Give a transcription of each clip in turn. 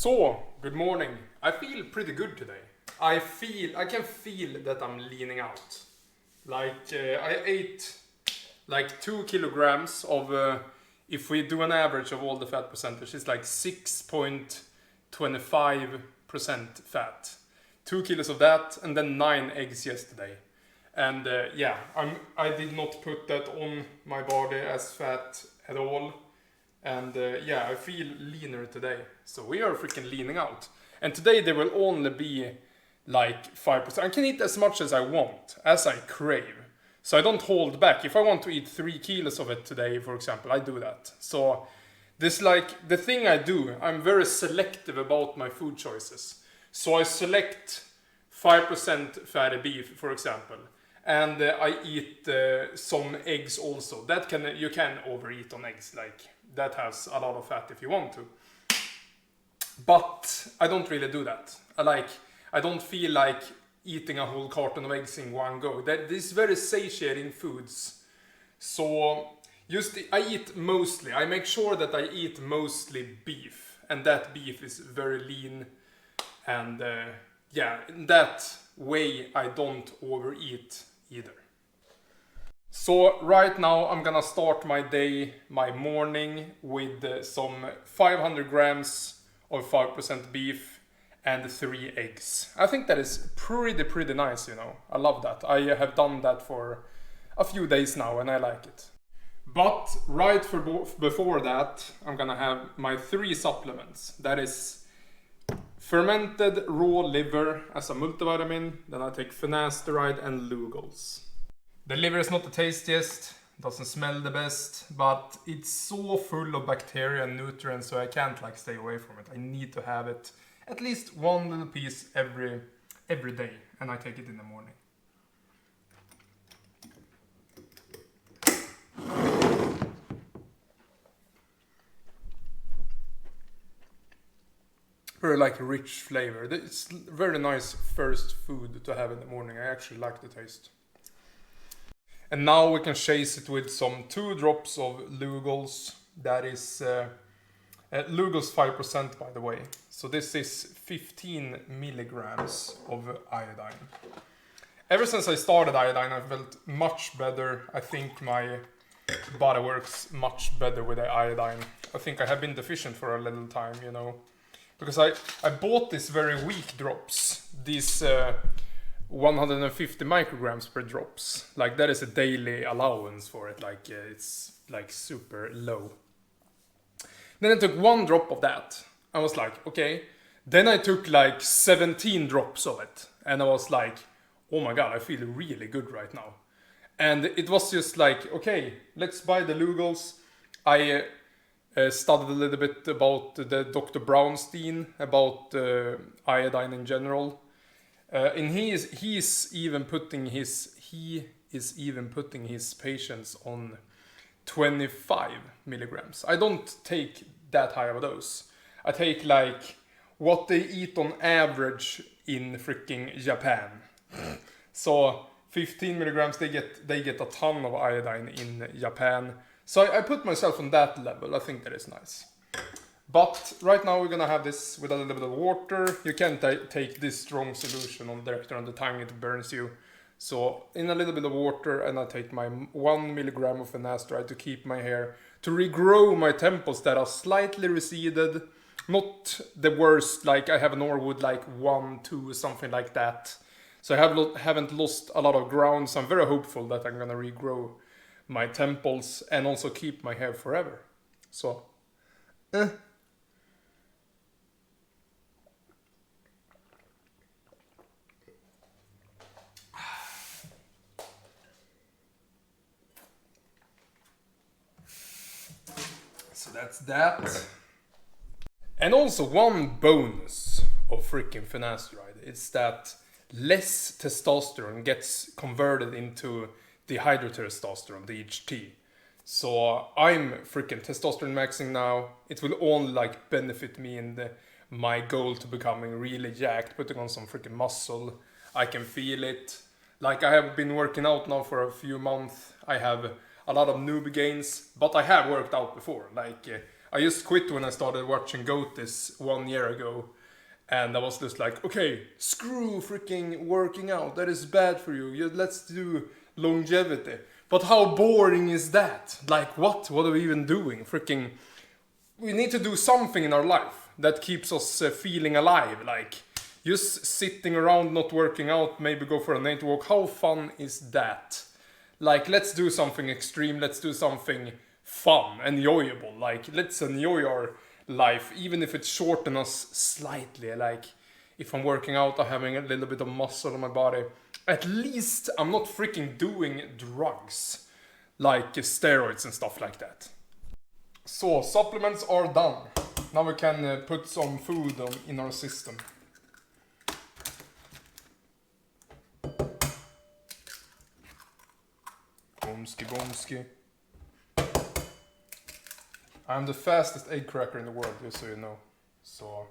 So, good morning. I feel pretty good today. I can feel that I'm leaning out. I ate like 2 kilograms of, if we do an average of all the fat percentage, it's like 6.25% fat. 2 kilos of that and then 9 eggs yesterday. And I did not put that on my body as fat at all. And I feel leaner today. So we are freaking leaning out. And today there will only be like 5%. I can eat as much as I want, as I crave. So I don't hold back. If I want to eat 3 kilos of it today, for example, I do that. So this the thing I do, I'm very selective about my food choices. So I select 5% fatty beef, for example. And I eat some eggs also. You can overeat on eggs, that has a lot of fat if you want to. But I don't really do that. I don't feel like eating a whole carton of eggs in one go. These very satiating foods. So I make sure that I eat mostly beef. And that beef is very lean. And in that way I don't overeat either. So right now I'm gonna start my morning with some 500 grams of 5% beef and 3 eggs. I think that is pretty nice, you know. I love that. I have done that for a few days now and I like it. But before that, I'm gonna have my 3 supplements. That is fermented raw liver as a multivitamin. Then I take finasteride and Lugol's. The liver is not the tastiest, doesn't smell the best, but it's so full of bacteria and nutrients, so I can't stay away from it. I need to have it at least one little piece every day, and I take it in the morning. Very rich flavor. It's very nice first food to have in the morning. I actually like the taste. And now we can chase it with some 2 drops of Lugol's. That is Lugol's 5%, by the way. So this is 15 milligrams of iodine. Ever since I started iodine, I felt much better. I think my body works much better with the iodine. I think I have been deficient for a little time, you know. Because I bought these very weak drops. These 150 micrograms per drops. That is a daily allowance for it. It's super low. Then I took 1 drop of that. I was like, okay. Then I took 17 drops of it. And I was like, oh my god, I feel really good right now. And it was just okay, let's buy the Lugol's. I studied a little bit about the Dr. Brownstein, about iodine in general. And he is even putting his patients on 25 milligrams. I don't take that high of a dose. I take what they eat on average in freaking Japan. So 15 milligrams, they get a ton of iodine in Japan. So I put myself on that level. I think that is nice. But right now we're gonna have this with a little bit of water. You can't take this strong solution directly on the tongue, it burns you. So in a little bit of water, and I take my 1 milligram of finasteride to keep my hair, to regrow my temples that are slightly receded. Not the worst, I have a Norwood 1, 2, something like that. So I haven't lost a lot of ground, so I'm very hopeful that I'm gonna regrow my temples and also keep my hair forever. So, So that's that. And also one bonus of freaking finasteride is that less testosterone gets converted into dihydrotestosterone, DHT. So I'm freaking testosterone maxing now. It will only benefit me in my goal to becoming really jacked, putting on some freaking muscle. I can feel it. I have been working out now for a few months. I have a lot of newbie gains, but I have worked out before. I just quit when I started watching GOAT this 1 year ago. And I was just like, okay, screw freaking working out. That is bad for you. Let's do longevity. But how boring is that? Like, what? What are we even doing? Freaking, we need to do something in our life that keeps us feeling alive. Like, just sitting around not working out, maybe go for a night walk. How fun is that? Like, let's do something extreme. Let's do something fun, enjoyable. Like, let's enjoy our life, even if it shortens us slightly. Like, if I'm working out, I'm having a little bit of muscle on my body. At least I'm not freaking doing drugs, like steroids and stuff like that. So, supplements are done. Now we can put some food in our system. Bomski, bomski. I'm the fastest egg cracker in the world, just so you know. So,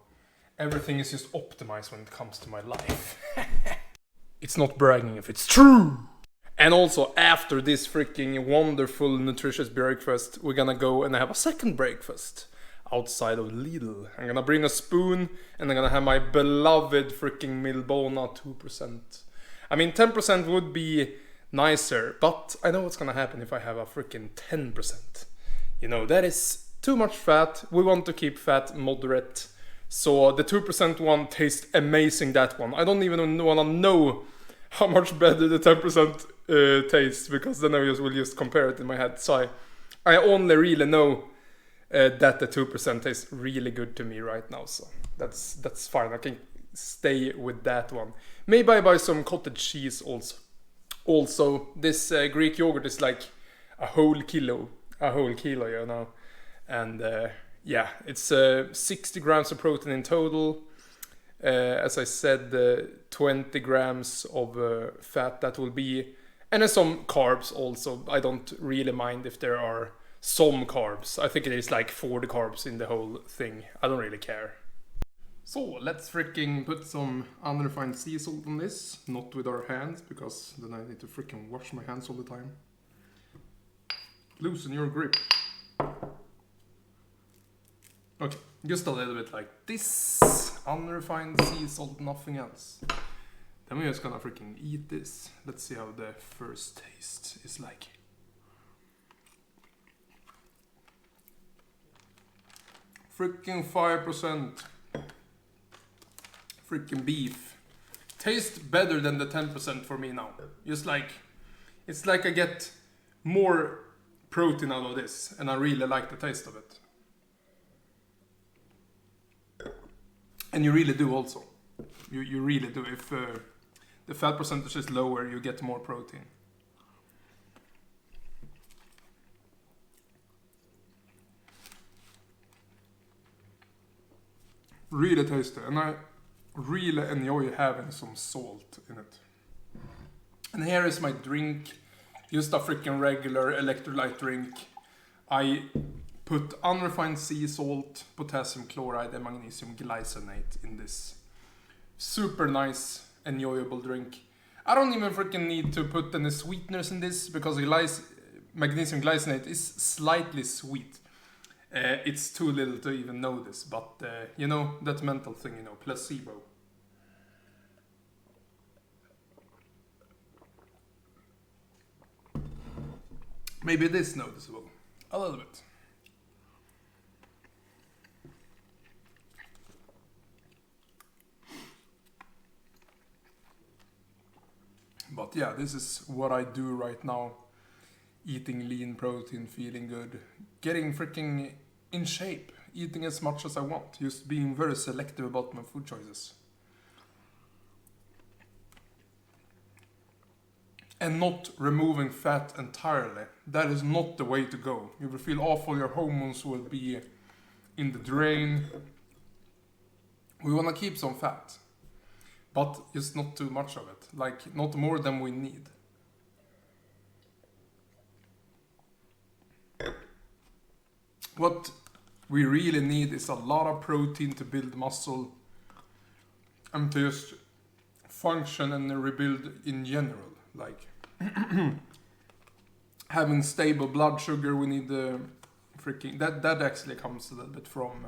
everything is just optimized when it comes to my life. It's not bragging if it's true! And also, after this freaking wonderful, nutritious breakfast, we're gonna go and have a second breakfast outside of Lidl. I'm gonna bring a spoon, and I'm gonna have my beloved freaking Milbona 2%. I mean, 10% would be nicer, but I know what's gonna happen if I have a freaking 10%. You know, that is too much fat. We want to keep fat moderate. So the 2% one tastes amazing, that one. I don't even want to know how much better the 10% tastes, because then I will just compare it in my head. So I only really know that the 2% tastes really good to me right now. So that's fine. I can stay with that one. Maybe I buy some cottage cheese also. Also, this Greek yogurt is like a whole kilo, you know. And yeah, it's 60 grams of protein in total. As I said, 20 grams of fat that will be. And then some carbs also. I don't really mind if there are some carbs. I think it is like 40 carbs in the whole thing. I don't really care. So let's freaking put some unrefined sea salt on this. Not with our hands, because then I need to freaking wash my hands all the time. Loosen your grip. Okay, just a little bit like this. Unrefined sea salt, nothing else. Then we're just gonna freaking eat this. Let's see how the first taste is like. Freaking 5%. Freaking beef. Tastes better than the 10% for me now. Just like, it's like I get more protein out of this, and I really like the taste of it. And you really do also. You really do. If the fat percentage is lower, you get more protein. Really tasty, and I really enjoy having some salt in it. And here is my drink. Just a freaking regular electrolyte drink. I put unrefined sea salt, potassium chloride and magnesium glycinate in this. Super nice, enjoyable drink. I don't even freaking need to put any sweeteners in this, because magnesium glycinate is slightly sweet. It's too little to even know this, but you know, that mental thing, you know, placebo. Maybe it is noticeable, a little bit. But yeah, this is what I do right now. Eating lean protein, feeling good, getting freaking in shape, eating as much as I want, just being very selective about my food choices. And not removing fat entirely. That is not the way to go. You will feel awful, your hormones will be in the drain. We want to keep some fat, but just not too much of it. Like, not more than we need. What we really need is a lot of protein to build muscle and to just function and rebuild in general. Like having stable blood sugar, we need freaking that actually comes a little bit from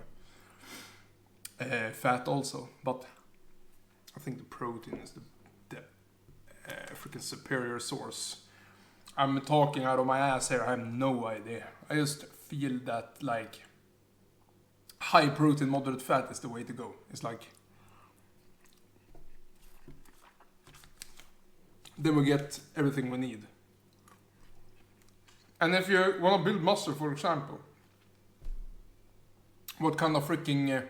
fat also, but I think the protein is the freaking superior source. I'm talking out of my ass here. I have no idea. I just feel that like high protein, moderate fat is the way to go. It's like then we get everything we need. And if you want to build muscle, for example, what kind of freaking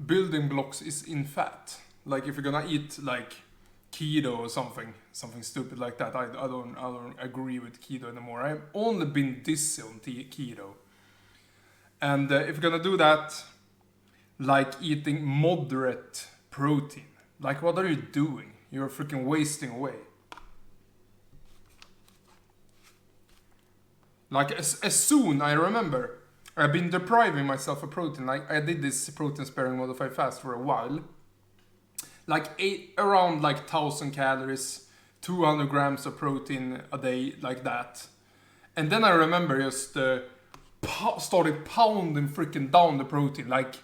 building blocks is in fat? Like if you're gonna eat like keto or something stupid like that, I don't agree with keto anymore. I've only been dizzy on keto. And if you're gonna do that, like eating moderate protein, like what are you doing? You're freaking wasting away. Like as soon I remember, I've been depriving myself of protein. Like I did this protein sparing modified fast for a while. Like around like 1,000 calories, 200 grams of protein a day, like that. And then I remember just started pounding freaking down the protein, like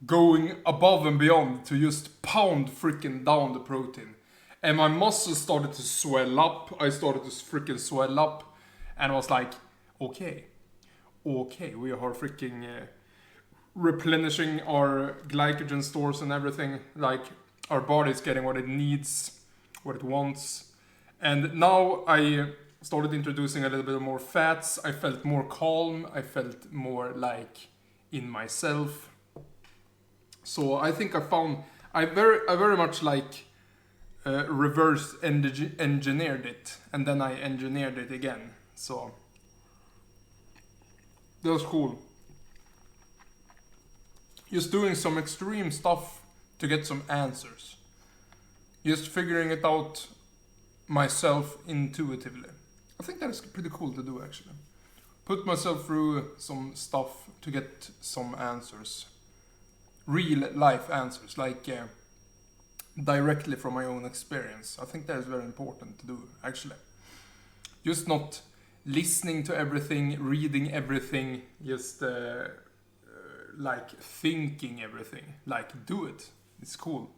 going above and beyond to just pound freaking down the protein. And my muscles started to swell up. I started to freaking swell up, and I was like, okay, we are freaking replenishing our glycogen stores and everything. Like our body's getting what it needs, what it wants. And now I started introducing a little bit more fats. I felt more calm. I felt more like in myself. So I think I very much like reverse engineered it, and then I engineered it again. So that was cool. Just doing some extreme stuff to get some answers. Just figuring it out myself intuitively. I think that is pretty cool to do, actually. Put myself through some stuff to get some answers. Real life answers, like directly from my own experience. I think that is very important to do, actually. Just not listening to everything, reading everything, just like thinking everything. Like, do it. It's cool.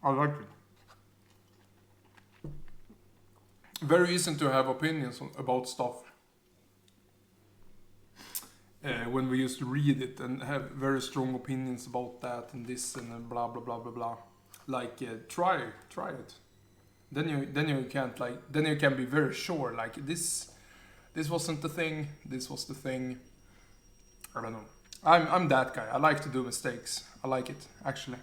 I like it. Very easy to have opinions about stuff. When we just read it and have very strong opinions about that and this and blah blah blah blah blah. Like try it. Then you can't then you can be very sure like this wasn't the thing, this was the thing. I don't know. I'm that guy. I like to do mistakes. I like it, actually.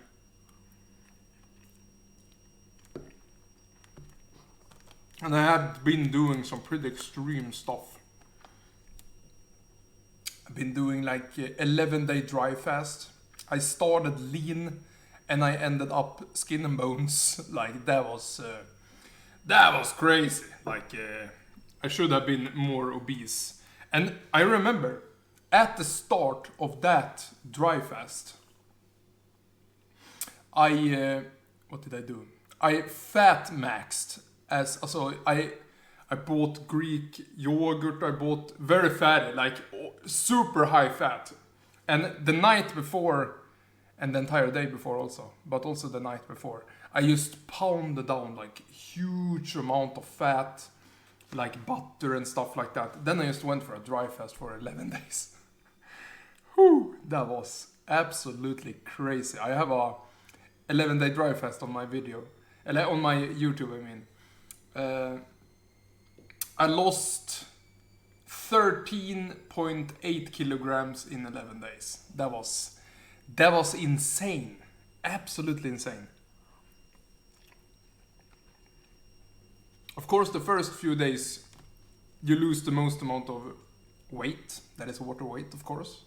And I have been doing some pretty extreme stuff. I've been doing like 11-day dry fast. I started lean and I ended up skin and bones. Like that was crazy. Like I should have been more obese. And I remember at the start of that dry fast, what did I do? I fat maxed I bought Greek yogurt. I bought very fatty, like super high fat. And the night before, and the entire day before also, but also the night before, I just pounded down like huge amount of fat, like butter and stuff like that. Then I just went for a dry fast for 11 days. Whew, that was absolutely crazy. I have a 11-day dry fast on my video, on my YouTube, I mean. I lost 13.8 kilograms in 11 days. That was insane. Absolutely insane. Of course, the first few days you lose the most amount of weight. That is water weight, of course.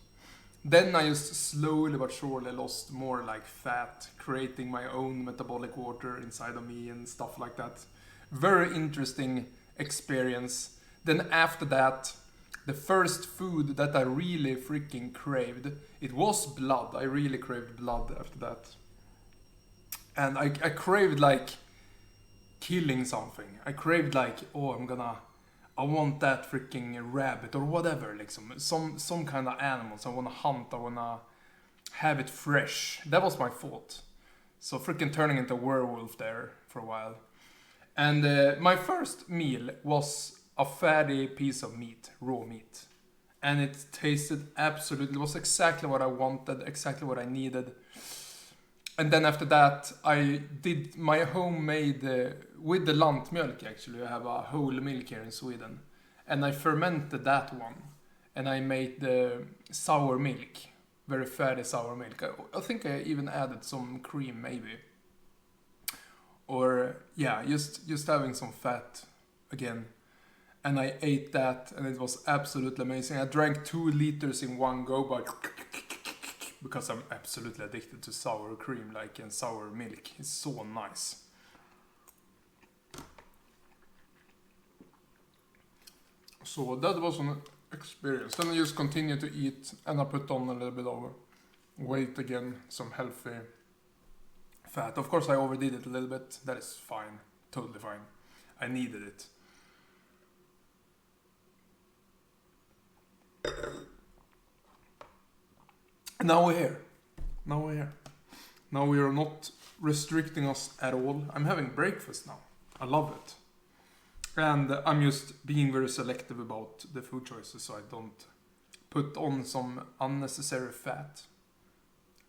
Then I just slowly but surely lost more like fat, creating my own metabolic water inside of me and stuff like that. Very interesting experience. Then after that, the first food that I really freaking craved, it was blood. I really craved blood after that. And I craved like killing something. I craved like, oh, I want that freaking rabbit or whatever, like some kind of animals I wanna hunt, I wanna have it fresh. That was my thought. So freaking turning into a werewolf there for a while. And my first meal was a fatty piece of meat, raw meat. And it tasted absolutely, it was exactly what I wanted, exactly what I needed. And then after that, I did my homemade, with the lantmjölk actually, I have a whole milk here in Sweden. And I fermented that one. And I made the sour milk, very fatty sour milk. I think I even added some cream maybe. Or yeah, just having some fat again. And I ate that and it was absolutely amazing. I drank 2 liters in one go, but because I'm absolutely addicted to sour cream, like, and sour milk. It's so nice. So that was an experience. Then I just continued to eat and I put on a little bit of weight again, some healthy fat. Of course I overdid it a little bit. That is fine, totally fine. I needed it. Now we're here. Now we are not restricting us at all. I'm having breakfast now. I love it. And I'm just being very selective about the food choices so I don't put on some unnecessary fat.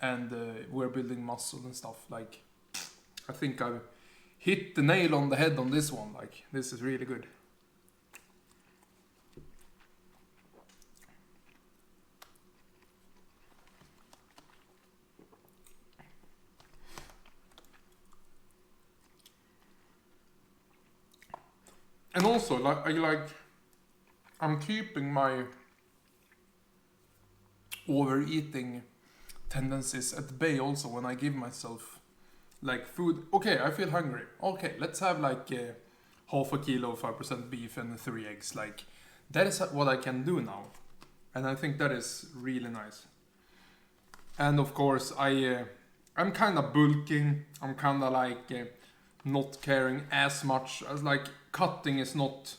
And we're building muscle and stuff. Like, I think I've hit the nail on the head on this one. Like, this is really good. And also, I'm keeping my overeating tendencies at bay also when I give myself like food. Okay, I feel hungry. Okay, let's have like half a kilo of 5% beef and 3 eggs. Like, that is what I can do now. And I think that is really nice. And of course, I'm kind of bulking. I'm kind of like not caring as much as like cutting is not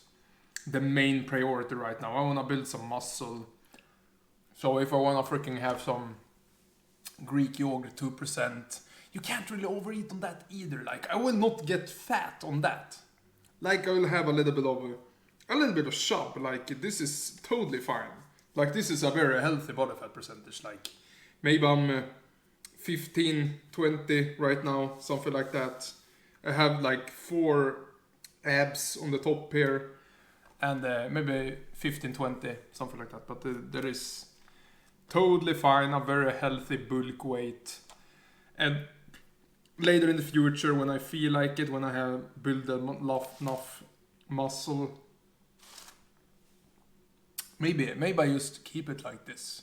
the main priority right now. I want to build some muscle. So if I want to freaking have some Greek yogurt 2%, you can't really overeat on that either. Like, I will not get fat on that. Like, I will have a little bit of chub. Like, this is totally fine. Like, this is a very healthy body fat percentage. Like, maybe I'm 15, 20 right now, something like that. I have like 4 abs on the top here and maybe 15, 20, something like that. But there is totally fine, a very healthy bulk weight. And later in the future, when I feel like it, when I have built enough muscle, maybe I just keep it like this.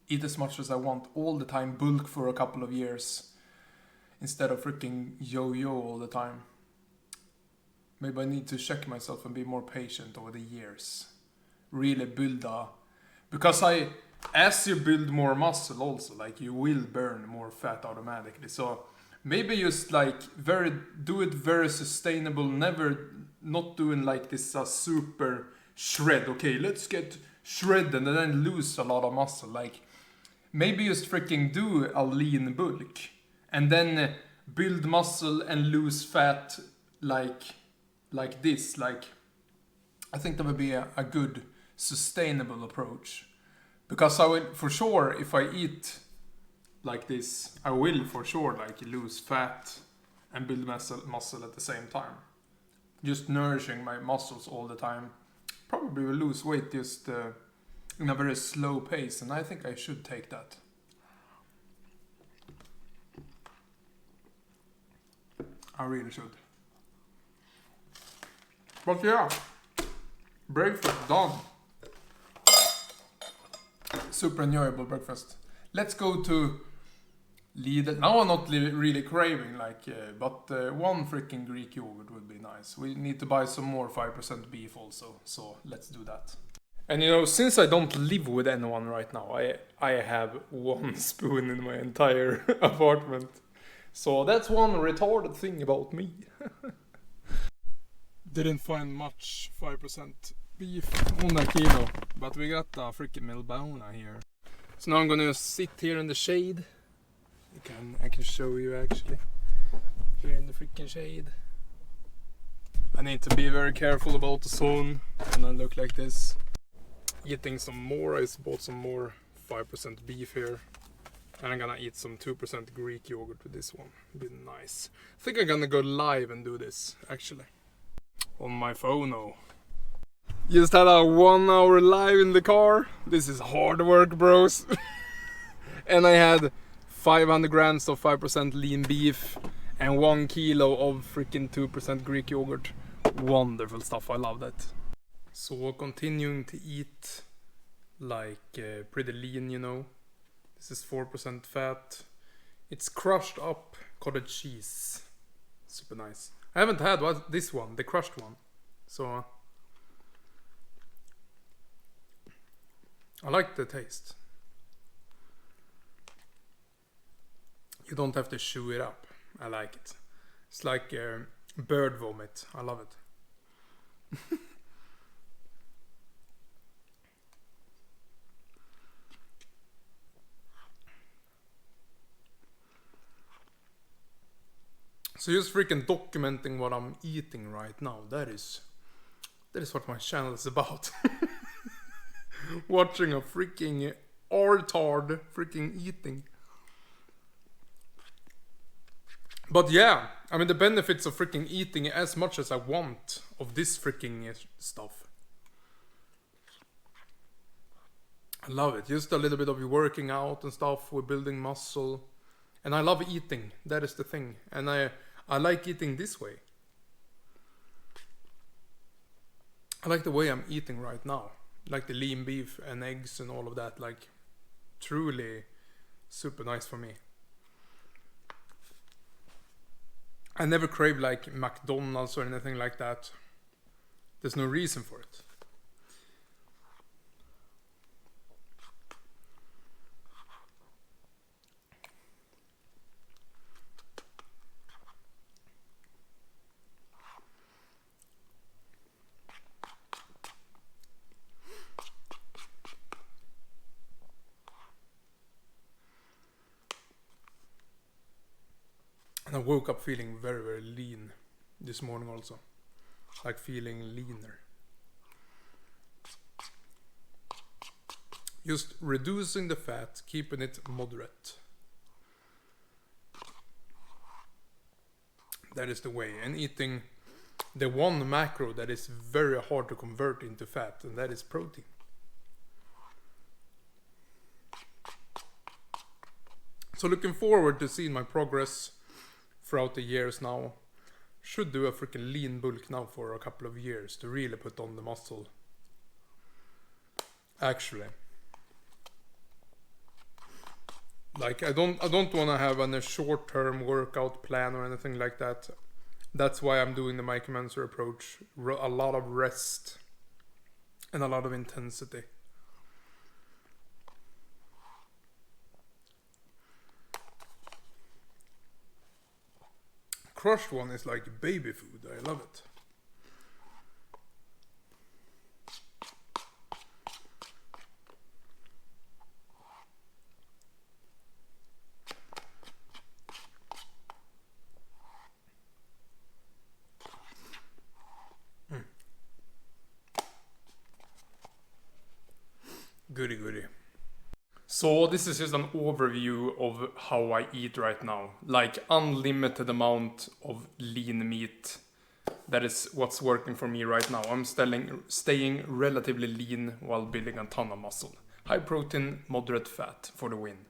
Eat as much as I want all the time, bulk for a couple of years. Instead of freaking yo-yo all the time. Maybe I need to check myself and be more patient over the years. Really build because as you build more muscle also, like, you will burn more fat automatically. So maybe just like do it very sustainable, not doing like this super shred. Okay, let's get shredded and then lose a lot of muscle. Like, maybe just freaking do a lean bulk. And then build muscle and lose fat like this. Like, I think that would be a good sustainable approach. Because I will, for sure, if I eat like this, I will for sure like lose fat and build muscle at the same time. Just nourishing my muscles all the time. Probably will lose weight just in a very slow pace. And I think I should take that. I really should. But yeah, breakfast done. Super enjoyable breakfast. Let's go to Lidl. Now I'm not really craving, like, but one freaking Greek yogurt would be nice. We need to buy some more 5% beef also, so let's do that. And you know, since I don't live with anyone right now, I have 1 spoon in my entire apartment. So that's one retarded thing about me. Didn't find much 5% beef on a kilo, but we got a freaking Melbona here. So now I'm gonna sit here in the shade. I can show you actually. Here in the freaking shade. I need to be very careful about the sun and I look like this. Eating some more, I bought some more 5% beef here. And I'm gonna eat some 2% Greek yogurt with this one. Be nice. I think I'm gonna go live and do this actually. On my phone now. Just had a 1 hour live in the car. This is hard work, bros. And I had 500 grams of 5% lean beef and 1 kilo of freaking 2% Greek yogurt. Wonderful stuff, I love that. So continuing to eat like pretty lean, you know. This is 4% fat. It's crushed up cottage cheese. Super nice. I haven't had this one, the crushed one. So I like the taste. You don't have to chew it up. I like it. It's like bird vomit. I love it. So just freaking documenting what I'm eating right now. That is what my channel is about. Watching a freaking retard freaking eating. But yeah, I mean the benefits of freaking eating as much as I want of this freaking stuff. I love it. Just a little bit of working out and stuff. We're building muscle. And I love eating. That is the thing. And I like eating this way. I like the way I'm eating right now. Like the lean beef and eggs and all of that. Like truly super nice for me. I never crave like McDonald's or anything like that. There's no reason for it. And I woke up feeling very, very lean this morning also. Like feeling leaner. Just reducing the fat, keeping it moderate. That is the way. And eating the one macro that is very hard to convert into fat, and that is protein. So looking forward to seeing my progress throughout the years now. Should do a freaking lean bulk now for a couple of years to really put on the muscle. Actually. Like I don't want to have a short-term workout plan or anything like that. That's why I'm doing the Micromancer approach. A lot of rest and a lot of intensity. Crushed one is like baby food. I love it. Goody goody. So this is just an overview of how I eat right now. Like unlimited amount of lean meat. That is what's working for me right now. I'm staying relatively lean while building a ton of muscle. High protein, moderate fat for the win.